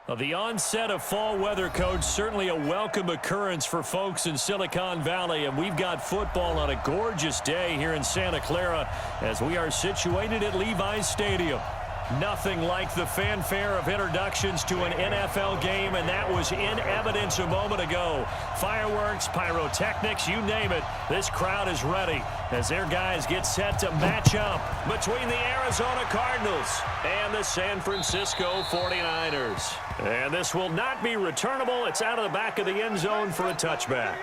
Well, the onset of fall weather, Coach, certainly a welcome occurrence for folks in Silicon Valley, and we've got football on a gorgeous day here in Santa Clara as we are situated at Levi's Stadium. Nothing like the fanfare of introductions to an NFL game, and that was in evidence a moment ago. Fireworks, pyrotechnics, you name it. This crowd is ready as their guys get set to match up between the Arizona Cardinals and the San Francisco 49ers. And this will not be returnable. It's out of the back of the end zone for a touchback.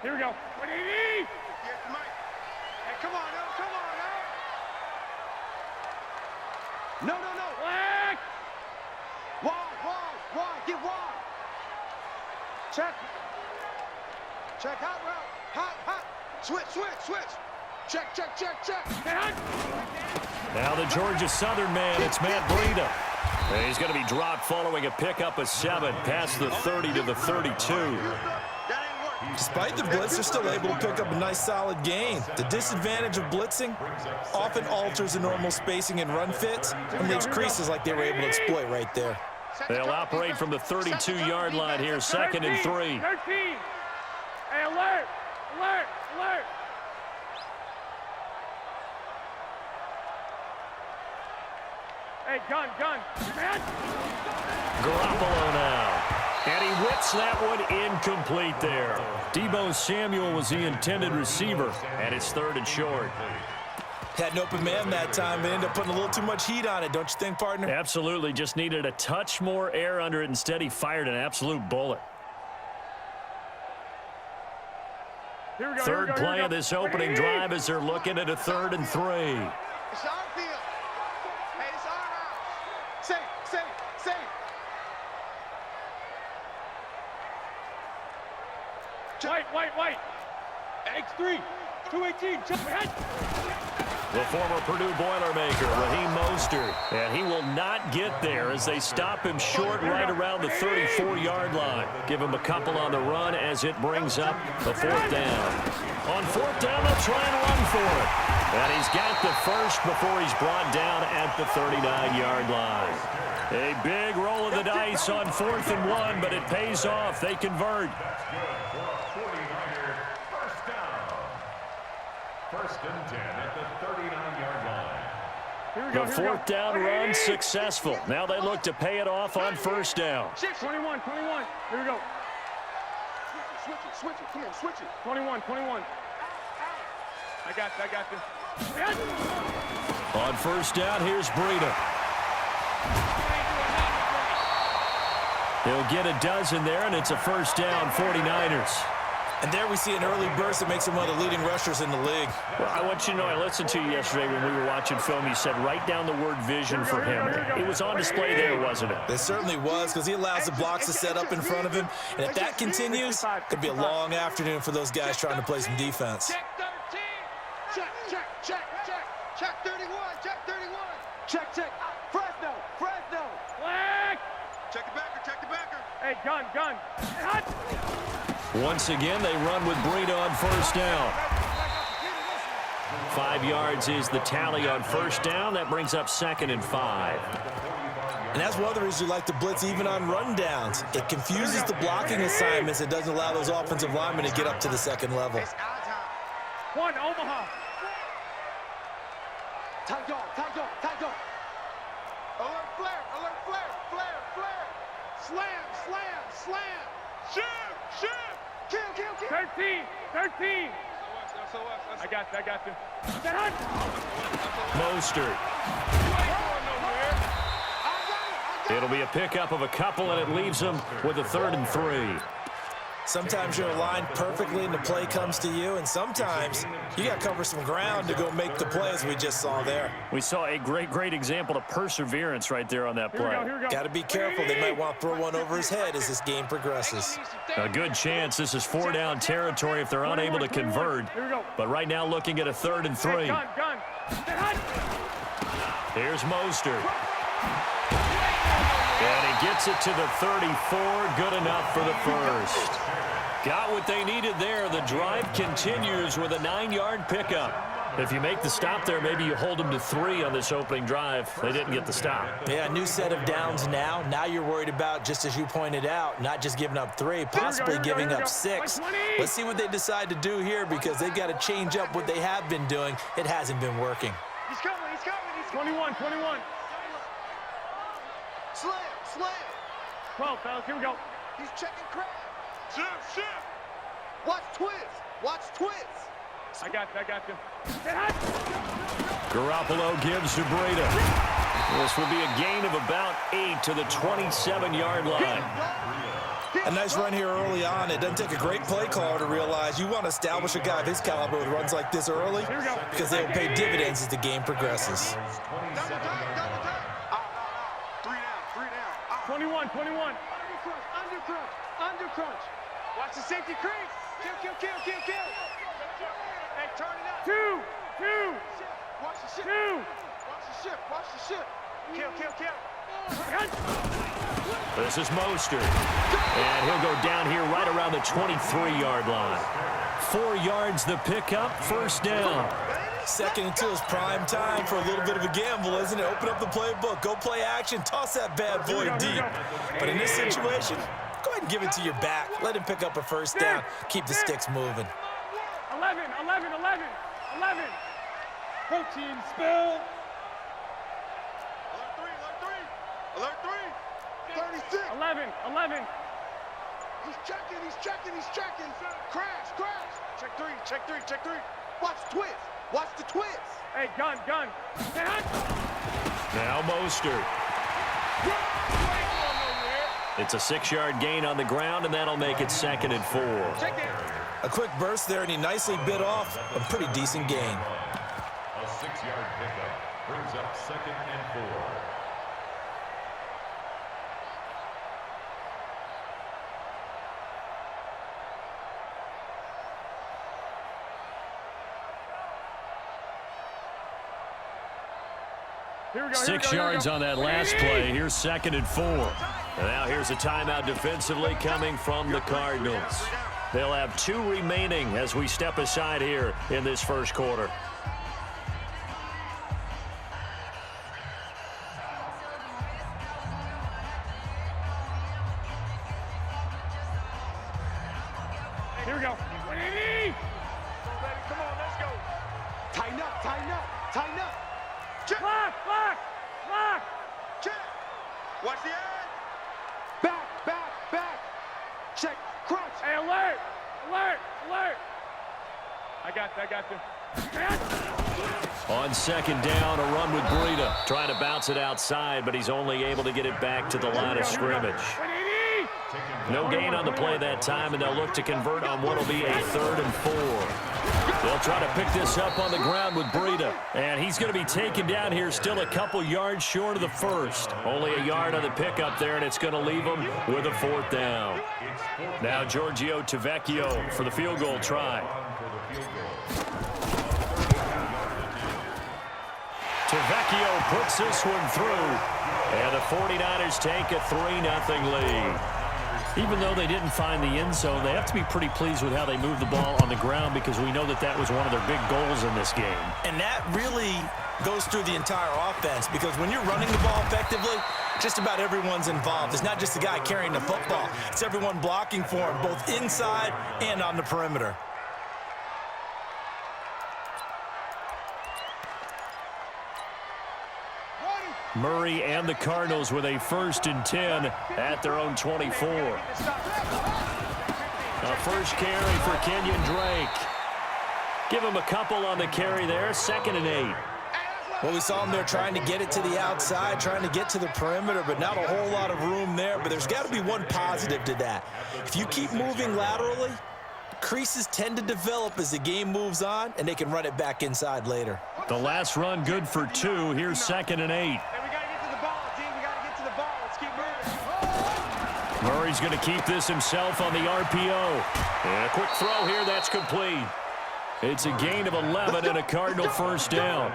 Here we go. What do you need? Hey, come on, no, come on, no. No. Black. Wall, get wall. Check, hot route, hot. Switch. Check. Now the Georgia Southern man, it's Matt Breida. And he's going to be dropped following a pickup of 7 past the 30 to the 32. Despite the blitz, they're still able to pick up a nice solid gain. The disadvantage of blitzing often alters the normal spacing and run fits and leaves creases like they were able to exploit right there. They'll operate from the 32-yard line here, 2nd and 3. 13. Hey, alert. Hey, gun. Man. Garoppolo now. And he whips that one incomplete there. Deebo Samuel was the intended receiver, and it's 3rd and short. Had an open man that time, but ended up putting a little too much heat on it, don't you think, partner? Absolutely. Just needed a touch more air under it. Instead, he fired an absolute bullet. Third play of this opening drive as they're looking at a 3rd and 3. It's our field. Hey, it's our house. Safe. White. X3, 218, check ahead. The former Purdue Boilermaker, Raheem Mostert. And he will not get there as they stop him short right around the 34-yard line. Give him a couple on the run as it brings up the 4th down. On 4th down, they'll try and run for it. And he's got the first before he's brought down at the 39-yard line. A big roll of the dice on 4th and 1, but it pays off. They convert. First and 10 at the 39-yard line. The 4th down run successful. Now they look to pay it off on 1st down. 21. Here we go. Switch it. Come on, switch it. 21. I got this. On 1st down, here's Breida. He'll get a dozen there, and it's a 1st down, 49ers. And there we see an early burst that makes him one of the leading rushers in the league. Well, I want you to know, I listened to you yesterday when we were watching film. You said write down the word vision for him. It was on display there, wasn't it? It certainly was, because he allows the blocks to set up in front of him. And if that continues, it could be a long afternoon for those guys trying to play some defense. Check 13. Check 31. Check. Fresno. Black. Check the backer. Hey, gun. Once again, they run with Breida on 1st down. 5 yards is the tally on 1st down. That brings up 2nd and 5. And that's one of the reasons you like to blitz even on rundowns. It confuses the blocking assignments. It doesn't allow those offensive linemen to get up to the 2nd level. One, Omaha. Tight dog. Alert flare. Slam. Shoot. Kill. 13. I got this. Mostert. It'll be a pickup of a couple, and it leaves them with a 3rd and 3. Sometimes you're aligned perfectly and the play comes to you, and sometimes you got to cover some ground to go make the play, as we just saw there. We saw a great example of perseverance right there on that play. Here we go. Got to be careful. They might want to throw one over his head as this game progresses. A good chance this is 4 down territory if they're unable to convert. But right now looking at a 3rd and 3. Gun. Here's Mostert. And he gets it to the 34. Good enough for the first. Got what they needed there. The drive continues with a 9-yard pickup. If you make the stop there, maybe you hold them to 3 on this opening drive. They didn't get the stop. Yeah, new set of downs now. Now you're worried about, just as you pointed out, not just giving up 3, possibly giving up 6. Let's see what they decide to do here, because they've got to change up what they have been doing. It hasn't been working. He's coming, he's coming. He's 21. Slam. 12, fellas, here we go. He's checking crap. Shift. Watch twist. I got you. Garoppolo gives to Breida. This will be a gain of about 8 to the 27-yard line. A nice run here early on. It doesn't take a great play caller to realize you want to establish a guy of his caliber with runs like this early, because they will pay dividends as the game progresses. Double time. 3 down. 21. Under crunch. Watch the safety crease. Kill. Hey, turn it up. 2. Watch the shift. Kill. This is Mostert. And he'll go down here right around the 23-yard line. 4 yards the pickup, first down. Second and 2 is prime time for a little bit of a gamble, isn't it? Open up the playbook, go play action, toss that bad boy deep. But in this situation, go ahead and give it to your back. Let him pick up a first down. Keep the sticks moving. 11. Protein spill. Alert 3. 36. 11. He's checking. Crash. Check three. Watch the twist. Hey, gun. Now Mostert. It's a 6-yard gain on the ground, and that'll make it 2nd and 4. Check it. A quick burst there, and he nicely bit off a pretty decent gain. A 6-yard pickup brings up 2nd and 4. Here we go. 6 yards on that last play. Here's 2nd and 4. And now here's a timeout defensively coming from the Cardinals. They'll have 2 remaining as we step aside here in this first quarter. Here we go. 180. Come on, let's go. Tighten up. Check. Block. Check. Watch the edge. Back. Check. Crunch. Hey, alert. I got you. On 2nd down, a run with Breida. Trying to bounce it outside, but he's only able to get it back to the line of scrimmage. 180. No gain on the play that time, and they'll look to convert on what will be a 3rd and 4. They'll try to pick this up on the ground with Breida. And he's going to be taken down here still a couple yards short of the first. Only a yard on the pickup there, and it's going to leave him with a 4th down. Now Giorgio Tavecchio for the field goal try. Tavecchio puts this one through. And the 49ers take a 3-0 lead. Even though they didn't find the end zone, they have to be pretty pleased with how they moved the ball on the ground, because we know that was one of their big goals in this game. And that really goes through the entire offense, because when you're running the ball effectively, just about everyone's involved. It's not just the guy carrying the football. It's everyone blocking for him, both inside and on the perimeter. Murray and the Cardinals with a 1st and 10 at their own 24. A first carry for Kenyon Drake. Give him a couple on the carry there. 2nd and 8. Well, we saw him there trying to get it to the outside, trying to get to the perimeter, but not a whole lot of room there. But there's got to be one positive to that. If you keep moving laterally, creases tend to develop as the game moves on, and they can run it back inside later. The last run good for 2. Here's 2nd and 8. Murray's going to keep this himself on the RPO. And a quick throw here, that's complete. It's a gain of 11 and a Cardinal first down.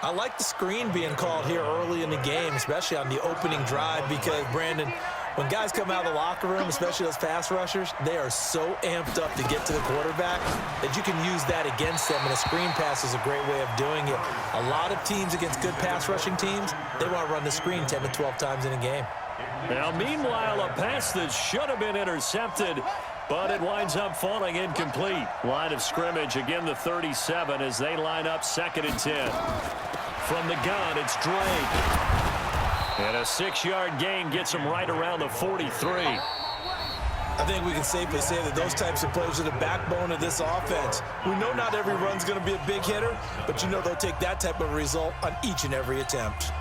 I like the screen being called here early in the game, especially on the opening drive, because, Brandon, when guys come out of the locker room, especially those pass rushers, they are so amped up to get to the quarterback that you can use that against them, and a screen pass is a great way of doing it. A lot of teams against good pass rushing teams, they want to run the screen 10 to 12 times in a game. Now, meanwhile, a pass that should have been intercepted, but it winds up falling incomplete. Line of scrimmage, again the 37 as they line up 2nd and 10. From the gun, it's Drake. And a 6-yard gain gets him right around the 43. I think we can safely say that those types of plays are the backbone of this offense. We know not every run's going to be a big hitter, but you know they'll take that type of result on each and every attempt.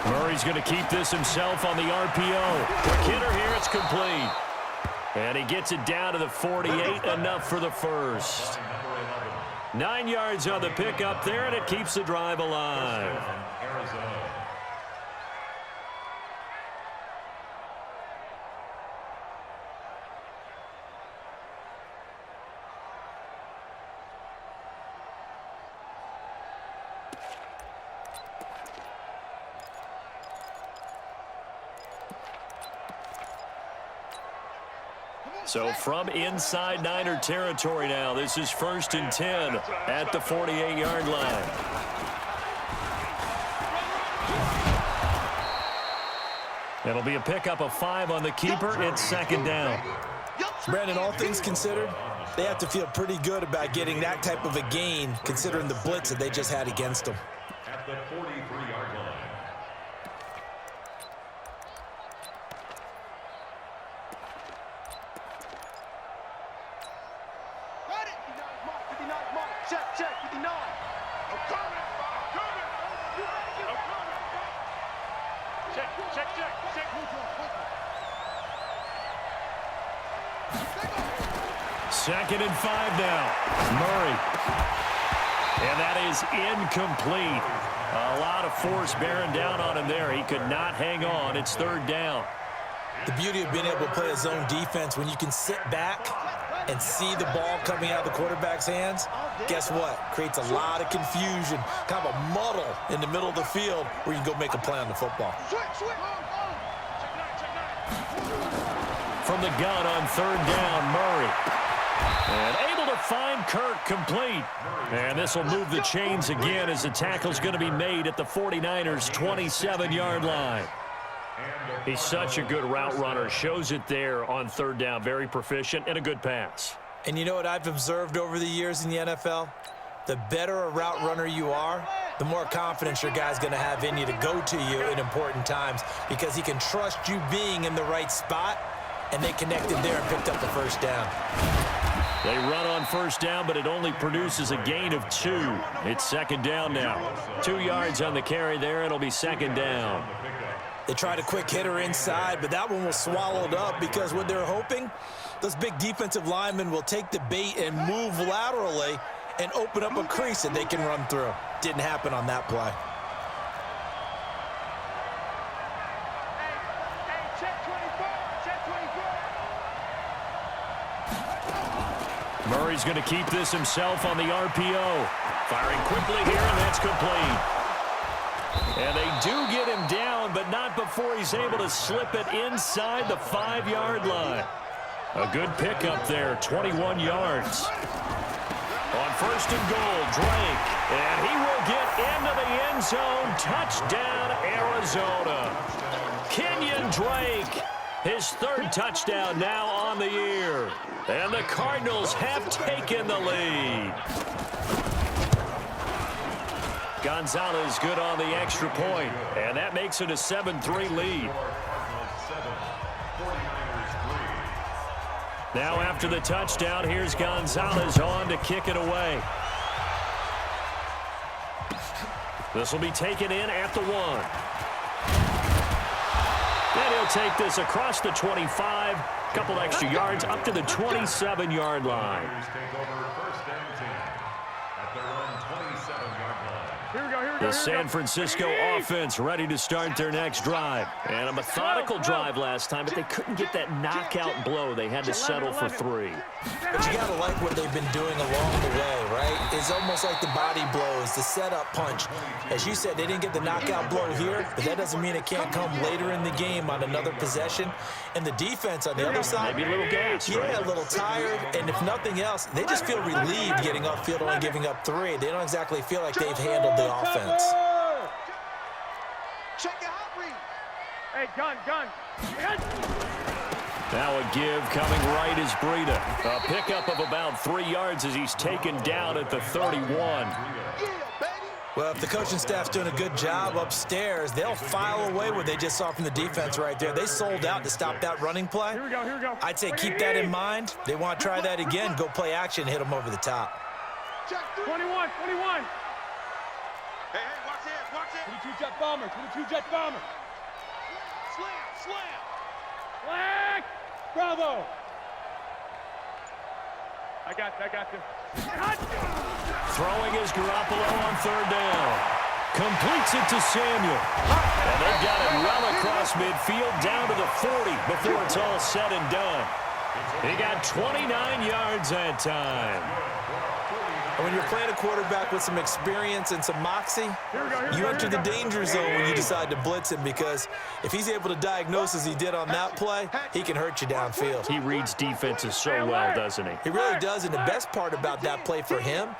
Murray's going to keep this himself on the RPO. Quick hitter here, it's complete. And he gets it down to the 48, enough for the first. 9 yards on the pickup there, and it keeps the drive alive. So from inside Niner territory now, this is 1st and 10 at the 48-yard line. It'll be a pickup of 5 on the keeper. It's 2nd down. Brandon, all things considered, they have to feel pretty good about getting that type of a gain, considering the blitz that they just had against them. At the 43-yard line. Check, 59. I'm coming. Check. 2nd and 5 now. Murray. And that is incomplete. A lot of force bearing down on him there. He could not hang on. It's 3rd down. The beauty of being able to play a zone defense, when you can sit back and see the ball coming out of the quarterback's hands, guess what? Creates a lot of confusion, kind of a muddle in the middle of the field where you can go make a play on the football. From the gun on 3rd down, Murray. And able to find Kirk complete. And this will move the chains again as the tackle's going to be made at the 49ers' 27-yard line. He's such a good route runner. Shows it there on 3rd down. Very proficient and a good pass. And you know what I've observed over the years in the NFL? The better a route runner you are, the more confidence your guy's going to have in you to go to you in important times, because he can trust you being in the right spot, and they connected there and picked up the 1st down. They run on 1st down, but it only produces a gain of 2. It's 2nd down now. 2 yards on the carry there. It'll be 2nd down. They tried a quick hitter inside, but that one was swallowed up because what they're hoping, those big defensive linemen will take the bait and move laterally and open up a crease that they can run through. Didn't happen on that play. Murray's going to keep this himself on the RPO. Firing quickly here, and that's complete. And they do get him down, but not before he's able to slip it inside the 5-yard line. A good pickup there, 21 yards. On 1st and goal, Drake. And he will get into the end zone. Touchdown, Arizona. Kenyon Drake, his 3rd touchdown now on the year. And the Cardinals have taken the lead. Gonzalez good on the extra point, and that makes it a 7-3 lead. Now after the touchdown, here's Gonzalez on to kick it away. This will be taken in at the 1. And he'll take this across the 25, couple extra yards up to the 27-yard line. Here we go. The San Francisco offense ready to start their next drive. And a methodical drive last time, but they couldn't get that knockout blow. They had to settle for 3. But you got to like what they've been doing along the way, right? It's almost like the body blows, the setup punch. As you said, they didn't get the knockout blow here, but that doesn't mean it can't come later in the game on another possession. And the defense on the other side, maybe a little gas, yeah, right? a little tired. And if nothing else, they just feel relieved getting off field, only giving up 3. They don't exactly feel like they've handled the offense. Check your hot read. Hey, gun. Now a give coming right is Breida. A pickup of about 3 yards as he's taken down at the 31. Yeah, baby. Well, if the coaching staff's doing a good job upstairs, they'll file away what they just saw from the defense right there. They sold out to stop that running play. Here we go. I'd say keep that in mind. They want to try that again, go play action, hit them over the top. Check 21. Hey, watch it. 22 jet bomber. Slam. Black. Bravo. I got this. Throwing is Garoppolo on 3rd down. Completes it to Samuel. And they've got it well across midfield down to the 40 before it's all said and done. He got 29 yards that time. And when you're playing a quarterback with some experience and some moxie, you enter the danger zone when you decide to blitz him, because if he's able to diagnose as he did on that play, he can hurt you downfield. He reads defenses so well, doesn't he? He really does, and the best part about that play for him,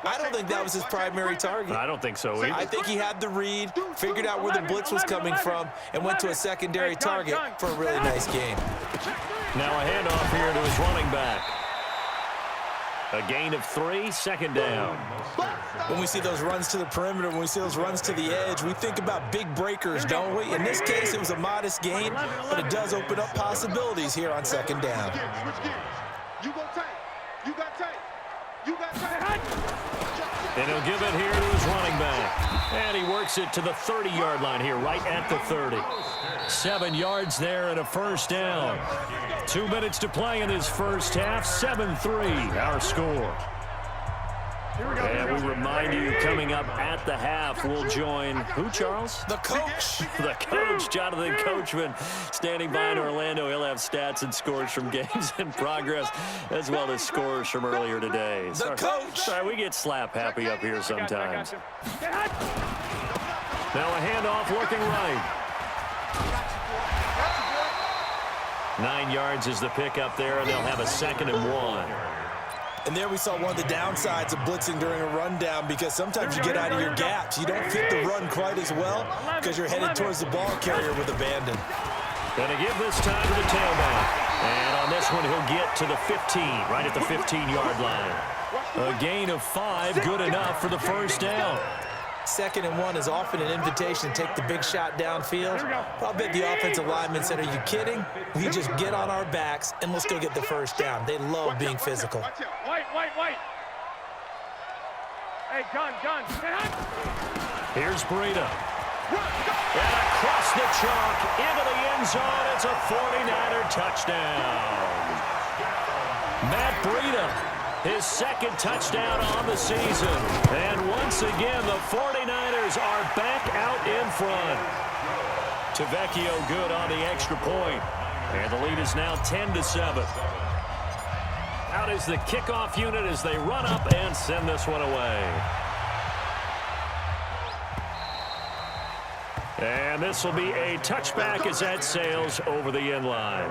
I don't think that was his primary target. I don't think so either. I think he had the read, figured out where the blitz was coming from, and went to a secondary target for a really nice game. Now a handoff here to his running back. A gain of 3, 2nd down. When we see those runs to the perimeter, when we see those runs to the edge, we think about big breakers, don't we? In this case, it was a modest gain, but it does open up possibilities here on 2nd down. Switch gears. You go tight. You got tight. And he'll give it here to his running back. And he works it to the 30-yard line here, right at the 30. 7 yards there and a 1st down. 2 minutes to play in this first half. 7-3, our score. And we remind you, coming up at the half, we'll join who, Charles? The coach. The coach, Jonathan Coachman, standing by in Orlando. He'll have stats and scores from games in progress, as well as scores from earlier today. The coach. Sorry, we get slap happy up here sometimes. Now a handoff looking right. 9 yards is the pickup there, and they'll have a 2nd and 1. And there we saw one of the downsides of blitzing during a rundown, because sometimes you get out of your gaps. You don't fit the run quite as well because you're headed towards the ball carrier with abandon. Going to give this time to the tailback. And on this one, he'll get to the 15, right at the 15-yard line. A gain of 5, good enough for the 1st down. 2nd and 1 is often an invitation to take the big shot downfield. I'll bet the offensive linemen said, are you kidding? We just get on our backs and let's go get the 1st down. They love being physical. White. Hey, gun. Here's Breida. And across the chalk into the end zone. It's a 49er touchdown. Matt Breida, his 2nd touchdown on the season. And once again, the 49ers are back out in front. Tavecchio good on the extra point. And the lead is now 10-7. Out is the kickoff unit as they run up and send this one away. And this will be a touchback as that sails over the end line.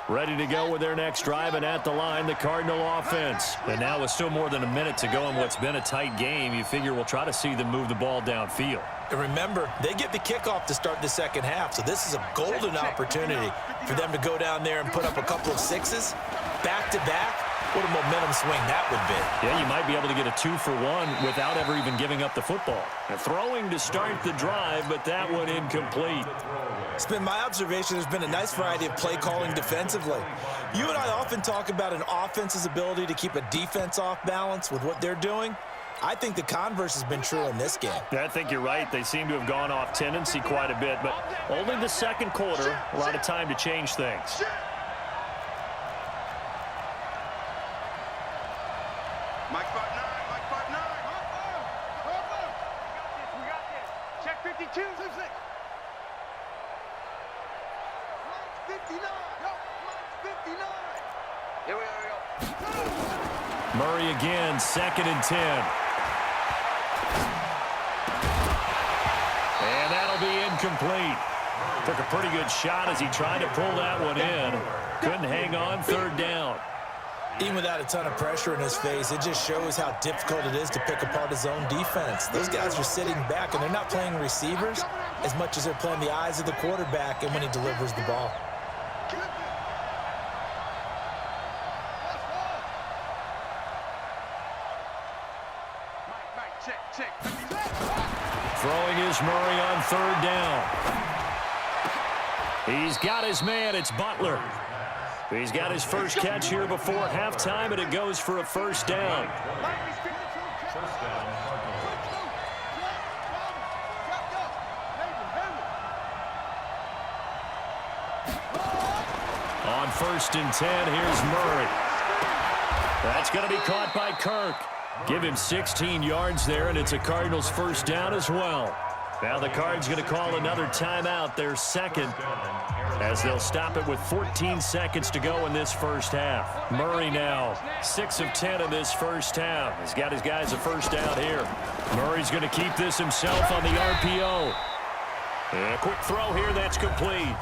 Ready to go with their next drive, and at the line, the Cardinal offense. And now with still more than a minute to go in what's been a tight game, you figure we'll try to see them move the ball downfield. And remember, they get the kickoff to start the 2nd half, so this is a golden opportunity for them to go down there and put up a couple of 6s back-to-back. What a momentum swing that would be. Yeah, you might be able to get a 2-for-1 without ever even giving up the football. And throwing to start the drive, but that one incomplete. It's been my observation there's been a nice variety of play calling defensively. You and I often talk about an offense's ability to keep a defense off balance with what they're doing. I think the converse has been true in this game. Yeah, I think you're right. They seem to have gone off tendency quite a bit, but only the 2nd quarter, a lot of time to change things. Here we go. Murray again, 2nd and 10. And that'll be incomplete. Took a pretty good shot as he tried to pull that one in. Couldn't hang on, 3rd down. Even without a ton of pressure in his face, it just shows how difficult it is to pick apart his own defense. Those guys are sitting back, and they're not playing receivers as much as they're playing the eyes of the quarterback and when he delivers the ball. Throwing is Murray on 3rd down. He's got his man. It's Butler. He's got his first catch here before halftime, and it goes for a 1st down. On 1st and 10, here's Murray. That's going to be caught by Kirk. Give him 16 yards there, and it's a Cardinals 1st down as well. Now the Cards going to call another timeout, their 2nd, as they'll stop it with 14 seconds to go in this 1st half. Murray now 6 of 10 in this 1st half. He's got his guys a 1st down here. Murray's going to keep this himself on the RPO. And a quick throw here, that's complete.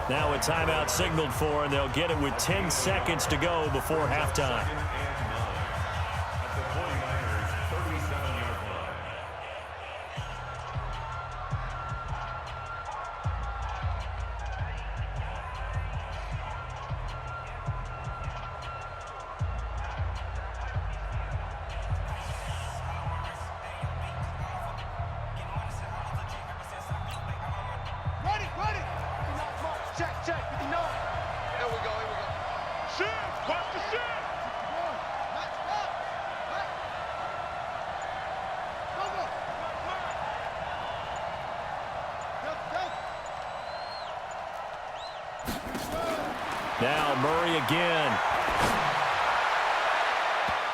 Now a timeout signaled for, and they'll get it with 10 seconds to go before halftime. Now Murray again.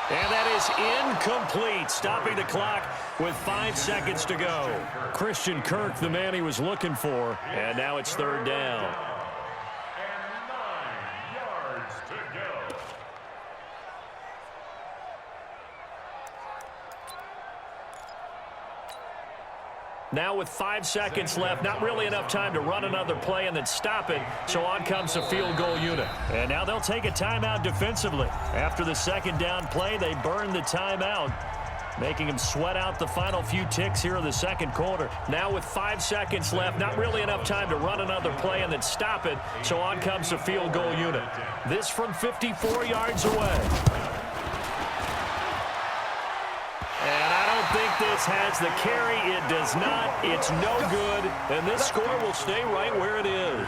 And that is incomplete, stopping the clock with 5 seconds to go. Christian Kirk, the man he was looking for, and now it's 3rd down. And 9 yards to go. Now with 5 seconds left, not really enough time to run another play and then stop it, so on comes the field goal unit. And now they'll take a timeout defensively. After the 2nd down play, they burn the timeout, making them sweat out the final few ticks here in the 2nd quarter. Now with 5 seconds left, not really enough time to run another play and then stop it, so on comes the field goal unit. This from 54 yards away. And I don't think this has the carry. It does not. It's no good. And this score will stay right where it is.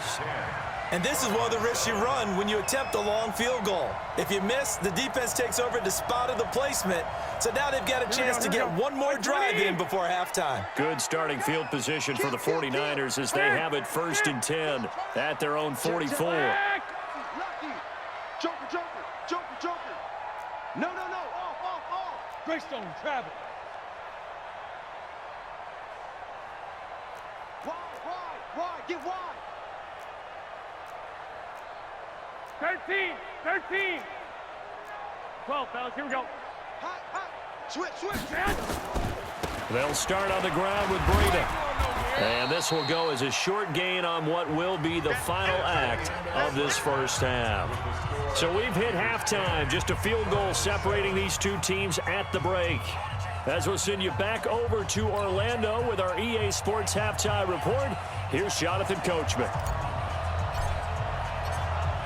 And this is one of the risks you run when you attempt a long field goal. If you miss, the defense takes over at the spot of the placement. So now they've got a chance to get one more drive in before halftime. Good starting field position for the 49ers as they have it 1st and 10 at their own 44. Lucky. Joker, Joker, Joker, Joker. No, no, no. Off. Greystone, travel. Wide, get wide. 13. 12, fellas, here we go. Hot. Switch. They'll start on the ground with Breida. And this will go as a short gain on what will be the final act of this 1st half. So we've hit halftime, just a field goal separating these two teams at the break. As we'll send you back over to Orlando with our EA Sports Halftime Report, here's Jonathan Coachman.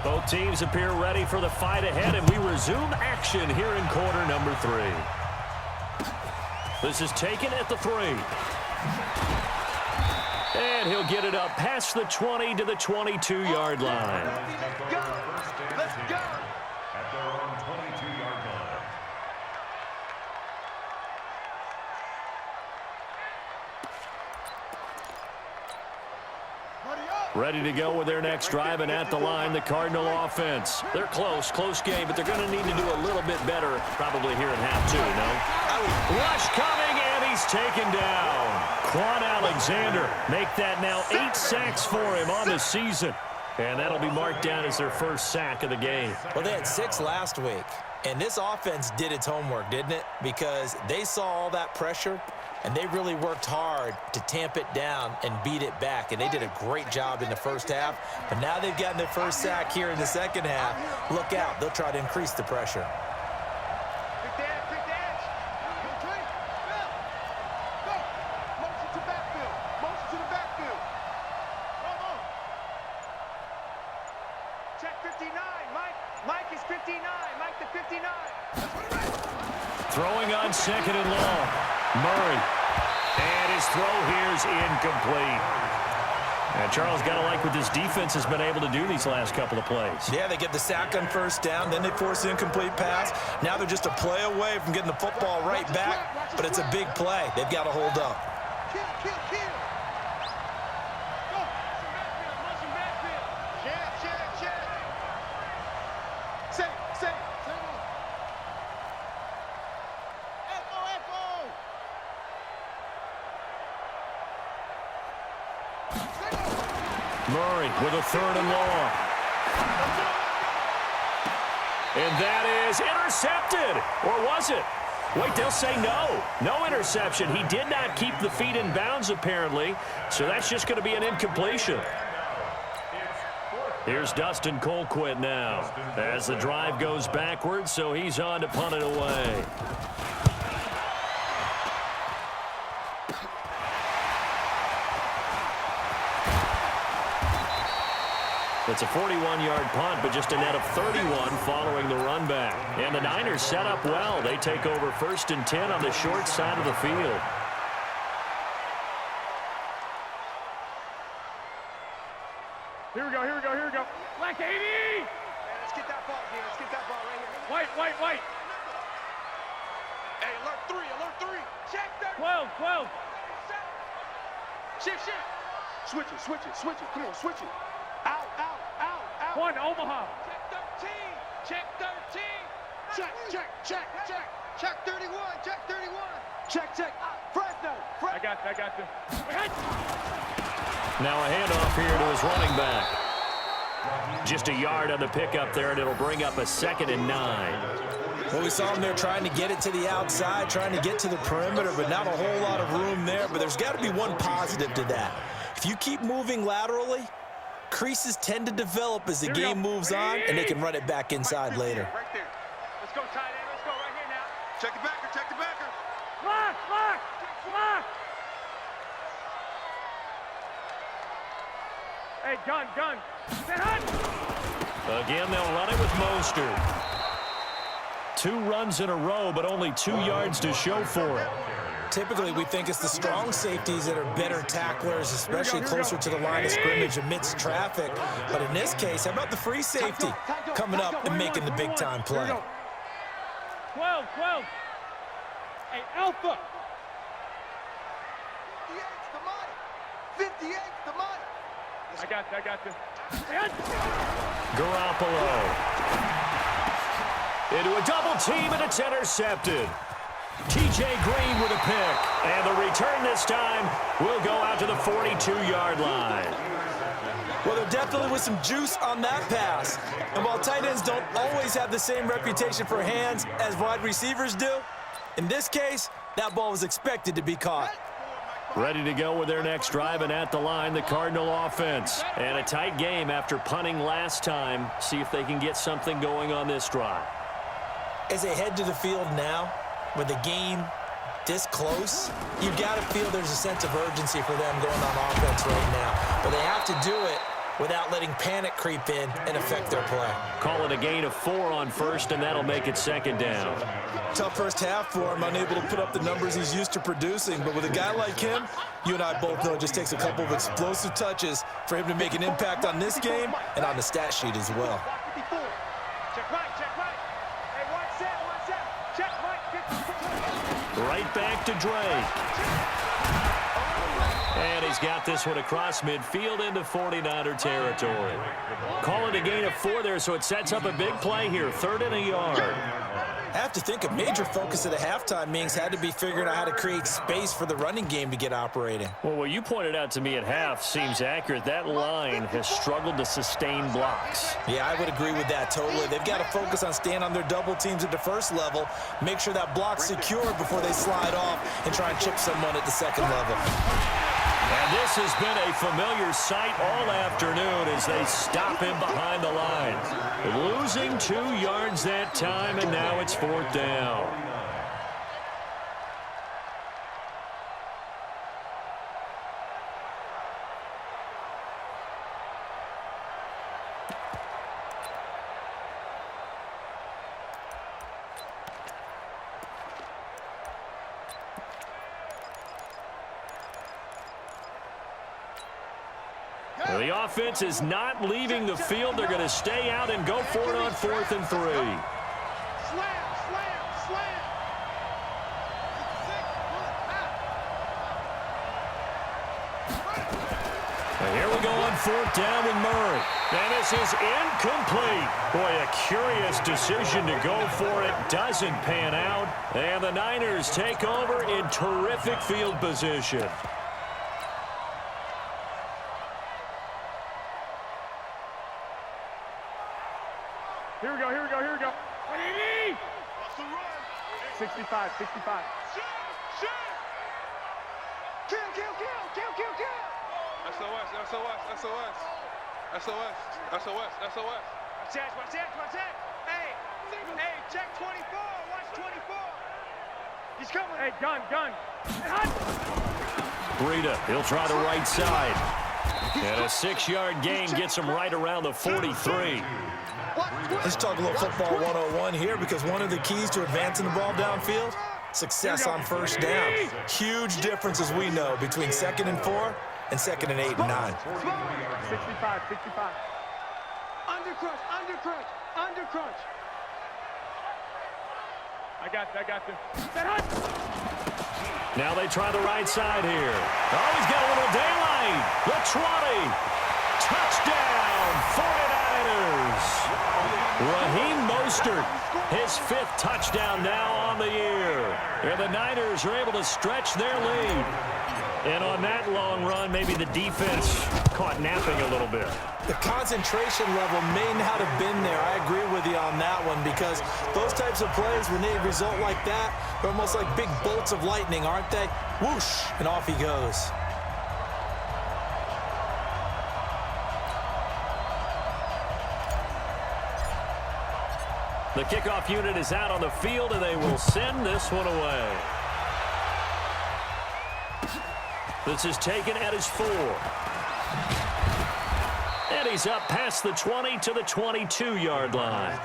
Both teams appear ready for the fight ahead, and we resume action here in quarter number 3. This is taken at the 3. And he'll get it up past the 20 to the 22-yard line. Let's go. At their own 22-yard line. Ready to go with their next drive, and at the line, the Cardinal offense. They're close game, but they're going to need to do a little bit better probably here in half 2, no? Rush coming, and he's taken down. Quan Alexander make that now 8 sacks for him on the season. And that'll be marked down as their first sack of the game. Well, they had 6 last week, and this offense did its homework, didn't it? Because they saw all that pressure, and they really worked hard to tamp it down and beat it back, and they did a great job in the first half. But now they've gotten their first sack here in the second half. Look out. They'll try to increase the pressure. Throwing on 2nd and long. Murray. And his throw here is incomplete. And Charles, got to like what this defense has been able to do these last couple of plays. Yeah, they get the sack on first down, then they force the incomplete pass. Now they're just a play away from getting the football right back, but it's a big play. They've got to hold up. Murray with a 3rd and long. And that is intercepted. Or was it? Wait, they'll say no. No interception. He did not keep the feet in bounds, apparently. So that's just going to be an incompletion. Here's Dustin Colquitt now as the drive goes backwards, so he's on to punt it away. It's a 41-yard punt, but just a net of 31 following the run back. And the Niners set up well. They take over 1st and 10 on the short side of the field. Here we go, here we go, here we go. Black 80! Let's get that ball here. Let's get that ball right here. White, white, white. Hey, alert 3, alert 3. Check 12, 12. Shift, shift. Switch it, switch it, switch it. Come on, switch it. Out, out, out, out. 1, Omaha. Check 13. Check 13. Check, check, check, check. Check 31, check 31. Check, check. Fresno. I got this. Now a handoff here to his running back. Just a yard on the pickup there, and it'll bring up a 2nd and 9. Well, we saw him there trying to get it to the outside, trying to get to the perimeter, but not a whole lot of room there. But there's got to be one positive to that. If you keep moving laterally, creases tend to develop as the game moves on, and they can run it back inside later. Right there. Let's go, tight end. Let's go right here now. Check the backer, check the backer. Lock, lock, lock. Hey, gun, gun. Again, they'll run it with Mostert. 2 runs in a row, but only 2 yards to show for it. Typically, we think it's the strong safeties that are better tacklers, especially closer to the line of scrimmage amidst traffic. But in this case, how about the free safety coming up and making the big-time play? 12, 12. Hey, Alpha. 58's the money. 58's the money. I got this. Garoppolo. Into a double team, and it's intercepted. T.J. Green with a pick, and the return this time will go out to the 42-yard line. Well, there definitely was some juice on that pass. And while tight ends don't always have the same reputation for hands as wide receivers do, in this case, that ball was expected to be caught. Ready to go with their next drive, and at the line, the Cardinal offense. And a tight game after punting last time. See if they can get something going on this drive. As they head to the field now, with the game this close, you've got to feel there's a sense of urgency for them going on offense right now. But they have to do it without letting panic creep in and affect their play. Call it a gain of 4 on first, and that'll make it 2nd down. Tough first half for him, unable to put up the numbers he's used to producing. But with a guy like him, you and I both know it just takes a couple of explosive touches for him to make an impact on this game and on the stat sheet as well. Check right, check right. Hey, one set. Check right. Right back to Drake. And he's got this one across midfield into 49er territory. Call it a gain of 4 there, so it sets up a big play here. 3rd and a yard. I have to think a major focus of the halftime meetings had to be figuring out how to create space for the running game to get operating. Well, what you pointed out to me at half seems accurate. That line has struggled to sustain blocks. Yeah, I would agree with that totally. They've got to focus on staying on their double teams at the first level, make sure that block's secure before they slide off and try and chip someone at the second level. And this has been a familiar sight all afternoon as they stop him behind the line. Losing 2 yards that time, and now it's 4th down. The offense is not leaving the field. They're going to stay out and go for it on 4th and 3. Slam, slam, slam. And here we go on 4th down with Murray. And this is incomplete. Boy, a curious decision to go for it. Doesn't pan out. And the Niners take over in terrific field position. Here we go, here we go, here we go. 65, 65. Shoot! Kill, kill, kill, kill, kill, kill. SOS, SOS, SOS. SOS, SOS, SOS. Watch that, watch that, watch that. Hey, check 24, watch 24. He's coming. Hey, gun. Breida, he'll try the right side. And a 6-yard gain gets him right around the 43. Let's talk a little football 101 here, because one of the keys to advancing the ball downfield, success on first down. Huge difference, as we know, between 2nd and 4 and 2nd and 8 and 9. 65, 65. Undercrunch, undercrunch, undercrunch. I got this. Now they try the right side here. Oh, he's got a little daylight. The 20. Touchdown, 49ers. Raheem Mostert, his 5th touchdown now on the year. And the Niners are able to stretch their lead. And on that long run, maybe the defense caught napping a little bit. The concentration level may not have been there. I agree with you on that one, because those types of plays, when they result like that, they're almost like big bolts of lightning, aren't they? Whoosh, and off he goes. The kickoff unit is out on the field, and they will send this one away. This is taken at his 4. And he's up past the 20 to the 22-yard line.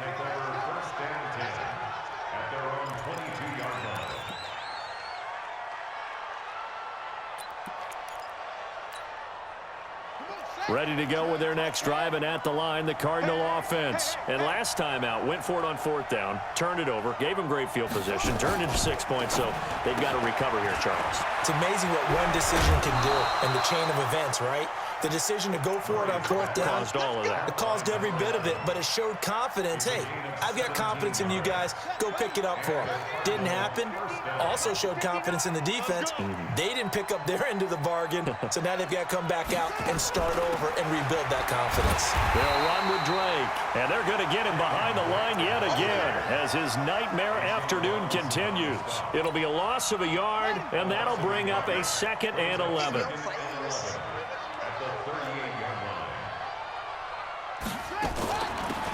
Ready to go with their next drive, and at the line, the Cardinal offense. And last time out, went for it on 4th down, turned it over, gave them great field position, turned into 6 points, so they've got to recover here, Charles. It's amazing what one decision can do in the chain of events, right? The decision to go for it on 4th down. Caused all of that. It caused every bit of it, but it showed confidence. Hey, I've got confidence in you guys. Go pick it up for them. Didn't happen. Also showed confidence in the defense. They didn't pick up their end of the bargain, so now they've got to come back out and start over and rebuild that confidence. They'll run with Drake, and they're going to get him behind the line yet again as his nightmare afternoon continues. It'll be a loss of a yard, and that'll bring up a 2nd and 11.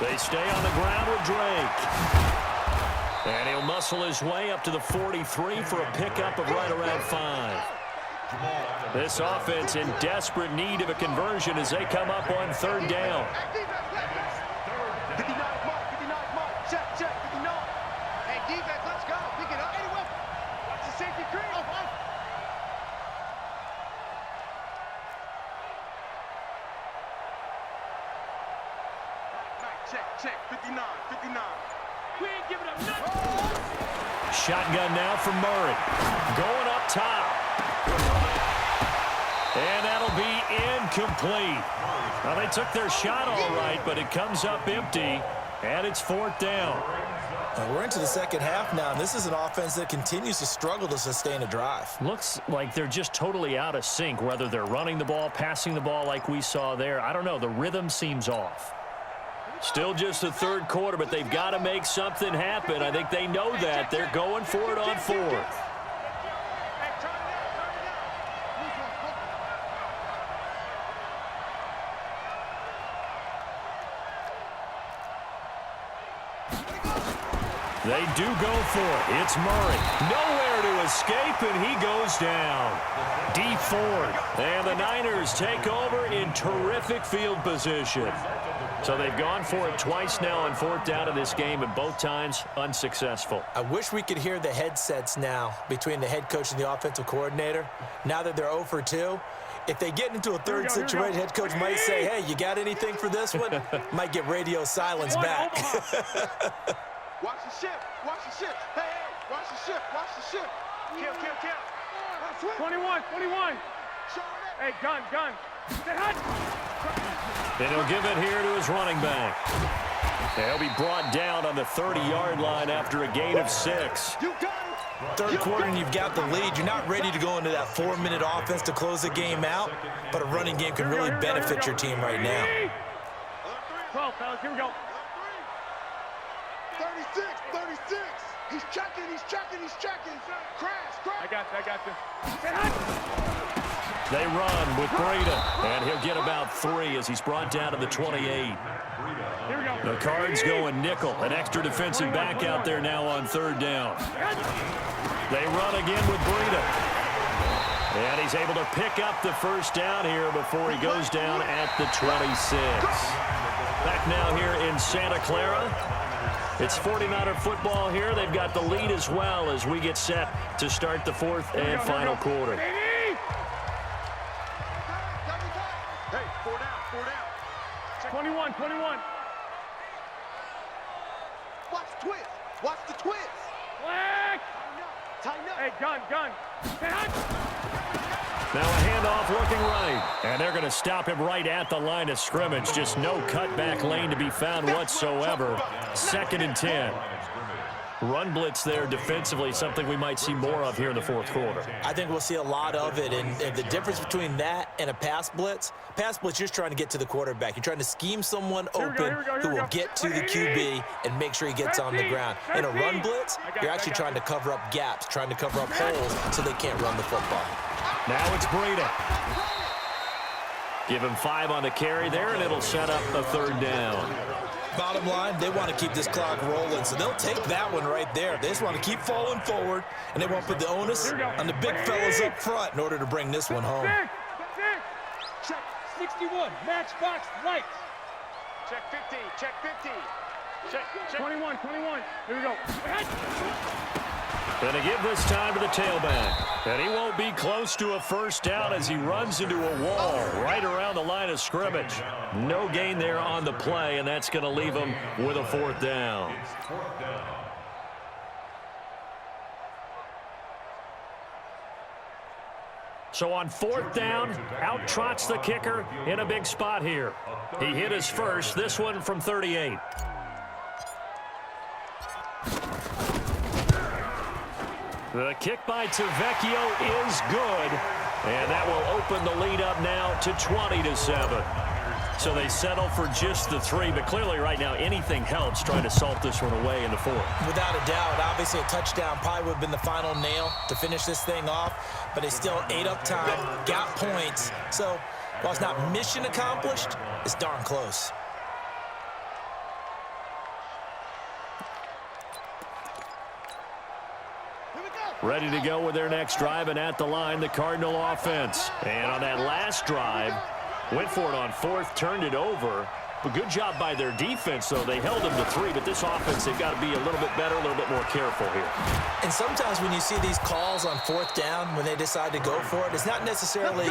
They stay on the ground with Drake. And he'll muscle his way up to the 43 for a pickup of right around 5. This offense in desperate need of a conversion as they come up on 3rd down. 59 mark, check, 59. Hey, defense, let's go, pick it up. Watch the safety creep. Check, 59. We ain't giving up nothing. Shotgun now from Murray. Going up top. And that'll be incomplete. Well, they took their shot all right, but it comes up empty, and it's 4th down. We're into the second half now, and this is an offense that continues to struggle to sustain a drive. Looks like they're just totally out of sync, whether they're running the ball, passing the ball like we saw there. I don't know. The rhythm seems off. Still just the third quarter, but they've got to make something happen. I think they know that. They're going for it on fourth. They do go for it. It's Murray. Nowhere to escape, and he goes down. D Ford. And the Niners take over in terrific field position. So they've gone for it twice now on fourth down in this game, and both times unsuccessful. I wish we could hear the headsets now between the head coach and the offensive coordinator. Now that they're 0 for 2, if they get into a third situation, head coach might say, hey, you got anything for this one? Might get radio silence back. Watch the shift. Watch the shift. Hey, hey, watch the shift. Watch the shift. Kill, kill, kill. 21. Hey, gun. And he'll give it here to his running back. They'll be brought down on the 30-yard line after a gain of 6. You got it. Third quarter and you've got the lead. You're not ready to go into that 4-minute offense to close the game out, but a running game can really benefit your team right now. 12, fellas, here we go. 36. He's checking. Crash. I got you. They run with Breida, and he'll get about 3 as he's brought down to the 28. Here we go. The Cards going nickel, an extra defensive back out there now on third down. They run again with Breida. And he's able to pick up the first down here before he goes down at the 26. Back now here in Santa Clara. It's 49er football here. They've got the lead as well as we get set to start the fourth and final quarter. Hey, 4 down. 21. Watch the twist. Watch the twist. Flag. Tighten up. Hey, gun. Now a handoff looking right. And they're going to stop him right at the line of scrimmage. Just no cutback lane to be found whatsoever. 2nd and 10. Run blitz there defensively, something we might see more of here in the fourth quarter. I think we'll see a lot of it, and the difference between that and a pass blitz, you're just trying to get to the quarterback. You're trying to scheme someone open who will get to the QB and make sure he gets on the ground. In a run blitz, you're actually trying to cover up gaps, trying to cover up holes so they can't run the football. Now it's Breida. Give him 5 on the carry there, and it'll set up a third down. Bottom line, they want to keep this clock rolling, so they'll take that one right there. They just want to keep falling forward, and they want to put the onus on the big fellas up front in order to bring this one home. Check 61, matchbox lights. Check 50. Check. 21. Here we go. Going to give this time to the tailback. And he won't be close to a first down as he runs into a wall right around the line of scrimmage. No gain there on the play, and that's going to leave him with a fourth down. So on fourth down, out trots the kicker in a big spot here. He hit his first, this one from 38. The kick by Tavecchio is good, and that will open the lead up now to 20-7. So they settle for just the 3, but clearly right now anything helps trying to salt this one away in the fourth. Without a doubt, obviously a touchdown probably would have been the final nail to finish this thing off, but they still ate up time, got points. So while it's not mission accomplished, it's darn close. Ready to go with their next drive, and at the line, the Cardinal offense. And on that last drive, went for it on fourth, turned it over. But good job by their defense, though. They held them to 3, but this offense, they've got to be a little bit better, a little bit more careful here. And sometimes when you see these calls on fourth down, when they decide to go for it, it's not necessarily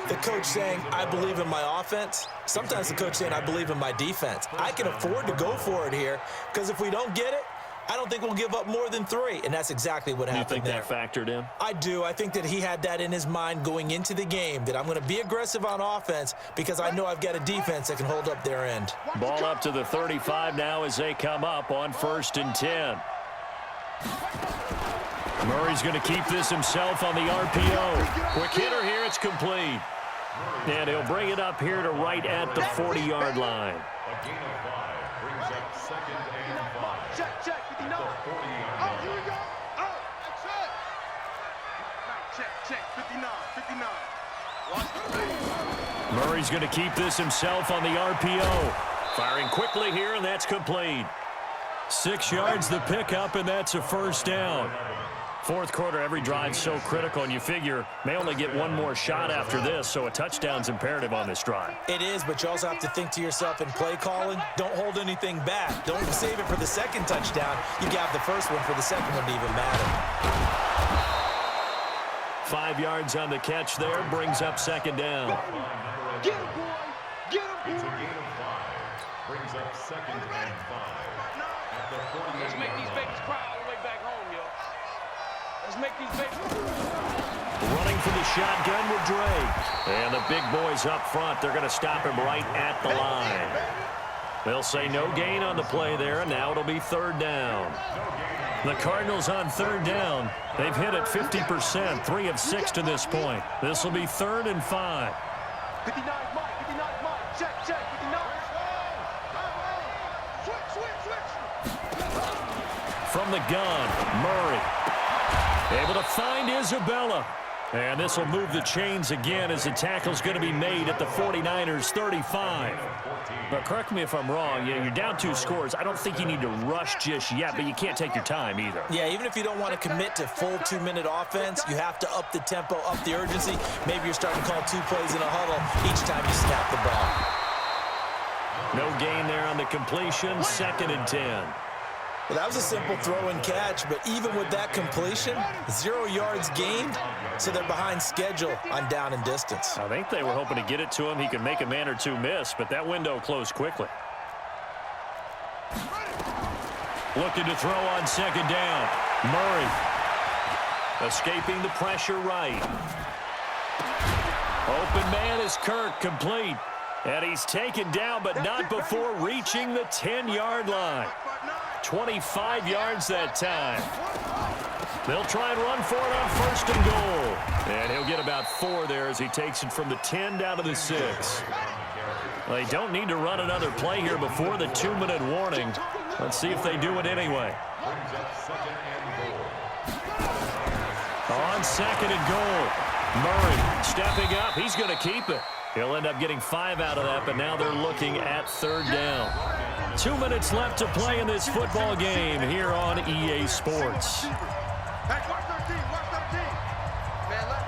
the coach saying, I believe in my offense. Sometimes the coach saying, I believe in my defense. I can afford to go for it here, because if we don't get it, I don't think we'll give up more than 3, and that's exactly what happened there. You think that factored in? I do. I think that he had that in his mind going into the game, that I'm going to be aggressive on offense because I know I've got a defense that can hold up their end. Ball up to the 35 now as they come up on 1st and 10. Murray's going to keep this himself on the RPO. Quick hitter here. It's complete. And he'll bring it up here to right at the 40-yard line. A gain of 5 brings up 2nd and 5. Check, 59. Oh, here we go. Oh, that's it. Now, check, 59. Watch the play. Murray's going to keep this himself on the RPO. Firing quickly here, and that's complete. 6 yards the pickup, and that's a 1st down. 4th quarter, every drive's so critical, and you figure may only get one more shot after this, so a touchdown's imperative on this drive. It is, but you also have to think to yourself in play calling, don't hold anything back. Don't save it for the 2nd touchdown. You got the 1st one for the 2nd one to even matter. 5 yards on the catch there, brings up 2nd down. Get him, boy. Get him, It's a boy. gain of 5. Brings up 2nd and 5. At the 48 Let's make these babies cry all the way back home, yo. Let's make these babies. Running for the shotgun with Drake. And the big boys up front, they're going to stop him right at the line. They'll say no gain on the play there, and now it'll be 3rd down. The Cardinals on 3rd down. They've hit it 50%, 3 of 6 to this point. This will be 3rd and 5. 59 Mike. Check, 59. Switch. From the gun, Murray. Able to find Isabella. And this will move the chains again as the tackle's going to be made at the 49ers' 35. But correct me if I'm wrong, you're down 2 scores. I don't think you need to rush just yet, but you can't take your time either. Yeah, even if you don't want to commit to full 2-minute offense, you have to up the tempo, up the urgency. Maybe you're starting to call 2 plays in a huddle each time you snap the ball. No gain there on the completion, 2nd and 10. Well, that was a simple throw and catch, but even with that completion, 0 yards gained, so they're behind schedule on down and distance. I think they were hoping to get it to him. He could make a man or 2 miss, but that window closed quickly. Looking to throw on 2nd down. Murray escaping the pressure right. Open man is Kirk, complete. And he's taken down, but not before reaching the 10-yard line. 25 yards that time. They'll try and run for it on 1st and goal. And he'll get about 4 there as he takes it from the 10 down to the 6. They don't need to run another play here before the 2-minute warning. Let's see if they do it anyway. On 2nd and goal. Murray stepping up. He's going to keep it. He'll end up getting 5 out of that, but now they're looking at 3rd down. 2 minutes left to play in this football game here on EA Sports. Hey, watch 13. Man left.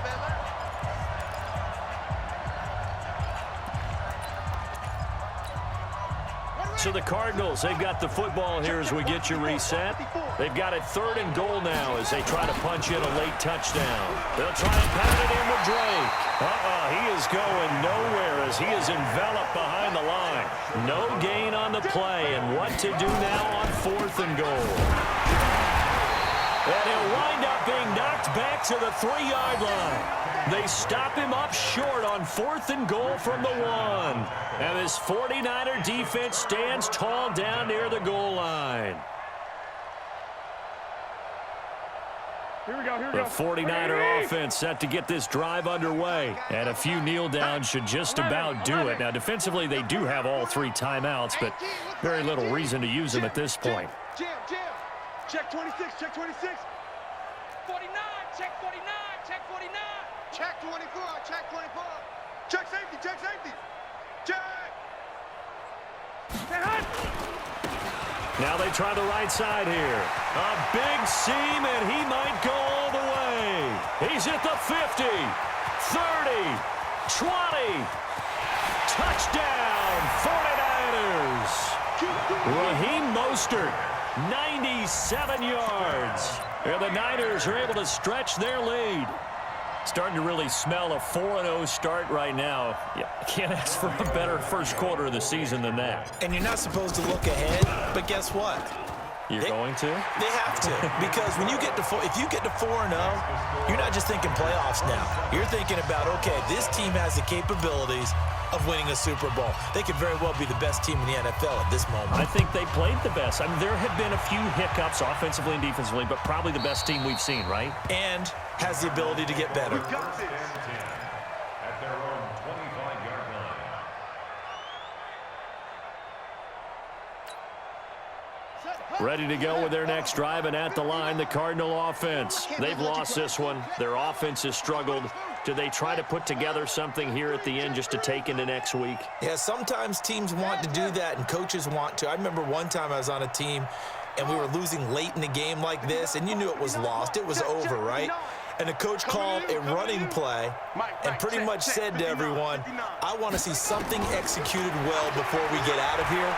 So the Cardinals, they've got the football here as we get you reset. They've got it 3rd and goal now as they try to punch in a late touchdown. They'll try and pound it in with Drake. He is going nowhere as he is enveloped behind the line. No gain on the play, and what to do now on 4th and goal. And he'll wind up being knocked back to the 3-yard line. They stop him up short on 4th and goal from the 1. And this 49er defense stands tall down near the goal line. Here we go. The 49er offense set to get this drive underway. And a few kneel downs should just about do it. Now, defensively, they do have all 3 timeouts, but very little reason to use them at this point. Jam. Check 26. 49. Check 49. Check 24. Check safety. Check. Now they try the right side here. A big seam, and he might go all the way. He's at the 50, 30, 20. Touchdown, 49ers. Raheem Mostert, 97 yards. And the Niners are able to stretch their lead. Starting to really smell a 4-0 start right now. You can't ask for a better first quarter of the season than that. And you're not supposed to look ahead, but guess what? You're going to? They have to, because when you get to if you get to 4-0, you're not just thinking playoffs now. You're thinking about, okay, this team has the capabilities of winning a Super Bowl. They could very well be the best team in the NFL at this moment. I think they played the best. I mean, there have been a few hiccups offensively and defensively, but probably the best team we've seen, right? And has the ability to get better. At their own 25-yard line. Ready to go with their next drive, and at the line, the Cardinal offense. They've lost this one. Their offense has struggled. Do they try to put together something here at the end just to take into next week? Yeah, sometimes teams want to do that, and coaches want to. I remember one time I was on a team, and we were losing late in the game like this, and you knew it was lost. It was over, right? And the coach called a running play and pretty much said to everyone, I want to see something executed well before we get out of here.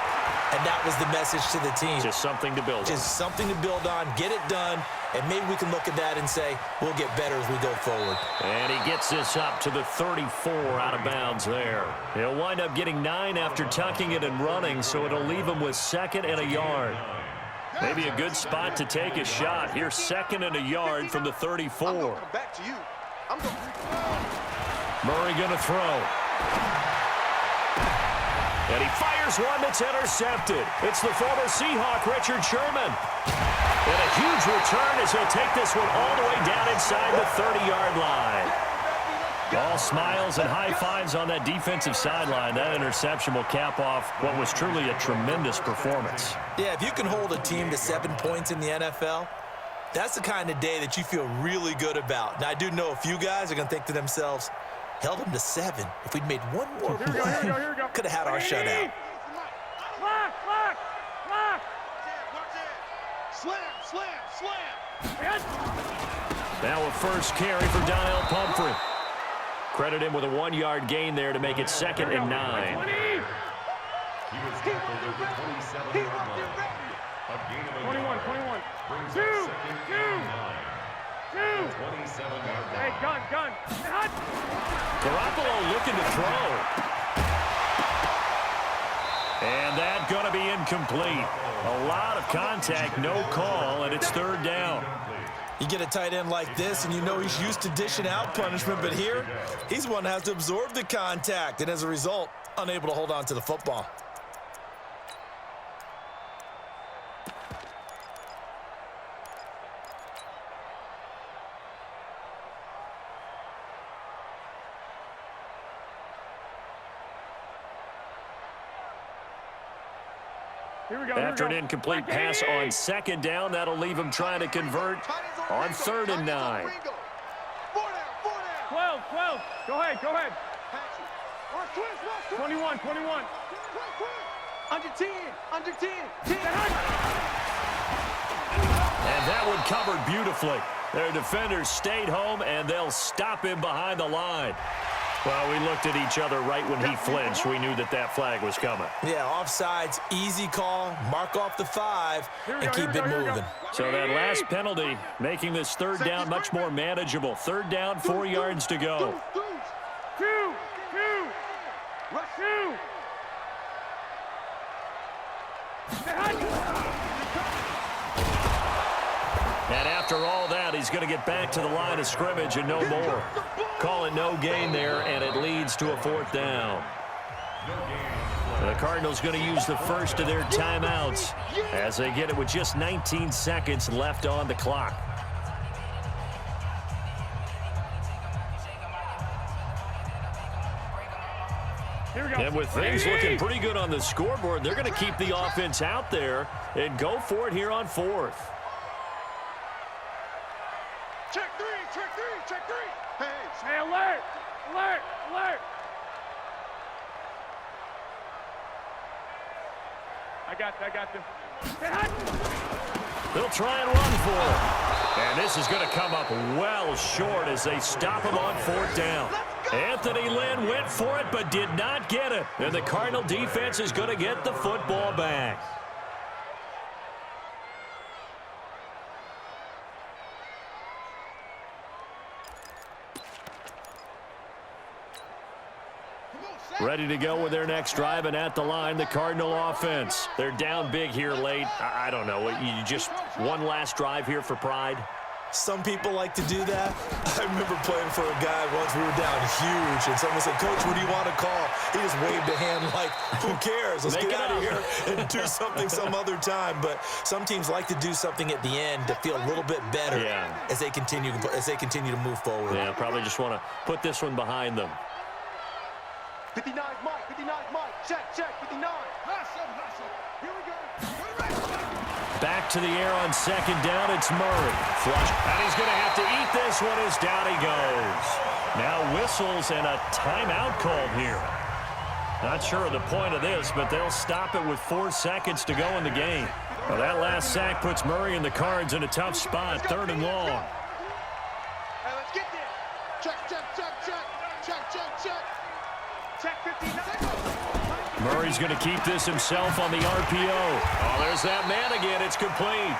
And that was the message to the team. Just something to build on. Just something to build on, get it done, and maybe we can look at that and say, we'll get better as we go forward. And he gets this up to the 34 out of bounds there. He'll wind up getting 9 after tucking it and running, so it'll leave him with 2nd and a yard. Maybe a good spot to take a shot. Here's 2nd and a yard from the 34. Back to you. Murray going to throw. And he fires one that's intercepted. It's the former Seahawk, Richard Sherman. And a huge return as he'll take this one all the way down inside the 30-yard line. All smiles and high fives on that defensive sideline. That interception will cap off what was truly a tremendous performance. Yeah, if you can hold a team to 7 points in the NFL, that's the kind of day that you feel really good about. Now, I do know a few guys are going to think to themselves, held them to 7. If we'd made one more play, could have had our shutout. Lock. Slam. Now a first carry for Donnell Pumphrey. Credit him with a 1-yard gain there to make it 2nd and 9. He was tackled at the 27-yard line. A gain of 21. brings Two. up 2nd and 9. 27-yard line. Hey, gun. Garoppolo looking to throw. And that going to be incomplete. A lot of contact, no call, and it's 3rd down. You get a tight end like this, and you know he's used to dishing out punishment, but here, he's one that has to absorb the contact, and as a result, unable to hold on to the football. After an incomplete pass on 2nd down, that'll leave him trying to convert on 3rd and 9. 12. Go ahead. 21. Under 10. And that one covered beautifully. Their defenders stayed home, and they'll stop him behind the line. Well, we looked at each other right when he flinched. We knew that flag was coming. Yeah, offsides, easy call, mark off the 5, and keep it moving. So that last penalty making this 3rd down much more manageable. 3rd down, 4 yards to go. Two. And after all that, he's going to get back to the line of scrimmage and no more. Call it no gain there, and it leads to a 4th down. The Cardinals going to use the first of their timeouts as they get it with just 19 seconds left on the clock. And with things looking pretty good on the scoreboard, they're going to keep the offense out there and go for it here on 4th. Check three. Hey, alert. I got them. They'll try and run for it. And this is going to come up well short as they stop him on 4th down. Anthony Lynn went for it but did not get it. And the Cardinal defense is going to get the football back. Ready to go with their next drive, and at the line, the Cardinal offense. They're down big here late. I don't know. You just one last drive here for pride? Some people like to do that. I remember playing for a guy once. We were down huge, and someone said, "Coach, what do you want to call?" He just waved a hand like, who cares? Let's get out of here and do something some other time. But some teams like to do something at the end to feel a little bit better as they continue to move forward. Yeah, probably just want to put this one behind them. 59 Mike, 59 Mike. Check, 59. Hustle. Here we go. Back to the air on second down. It's Murray. Flush. And he's going to have to eat this one as down he goes. Now whistles and a timeout called here. Not sure of the point of this, but they'll stop it with 4 seconds to go in the game. Well, that last sack puts Murray and the Cards in a tough spot, 3rd and long. Hey, let's get there. Check 59. Murray's going to keep this himself on the RPO. Oh, there's that man again. It's complete.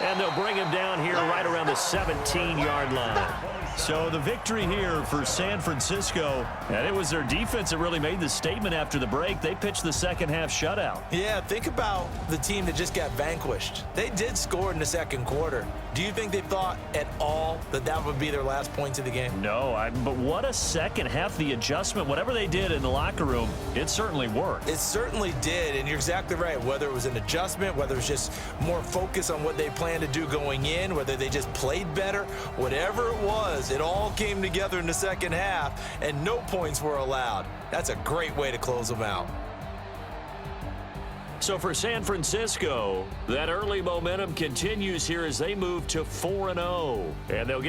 And they'll bring him down here right around the 17-yard line. So the victory here for San Francisco, and it was their defense that really made the statement after the break. They pitched the second-half shutout. Yeah, think about the team that just got vanquished. They did score in the second quarter. Do you think they thought at all that that would be their last points of the game? No, but what a second half. The adjustment, whatever they did in the locker room, it certainly worked. It certainly did, and you're exactly right. Whether it was an adjustment, whether it was just more focus on what they planned to do going in, whether they just played better, whatever it was, it all came together in the second half, and no points were allowed. That's a great way to close them out. So for San Francisco, that early momentum continues here as they move to 4-0. And they'll get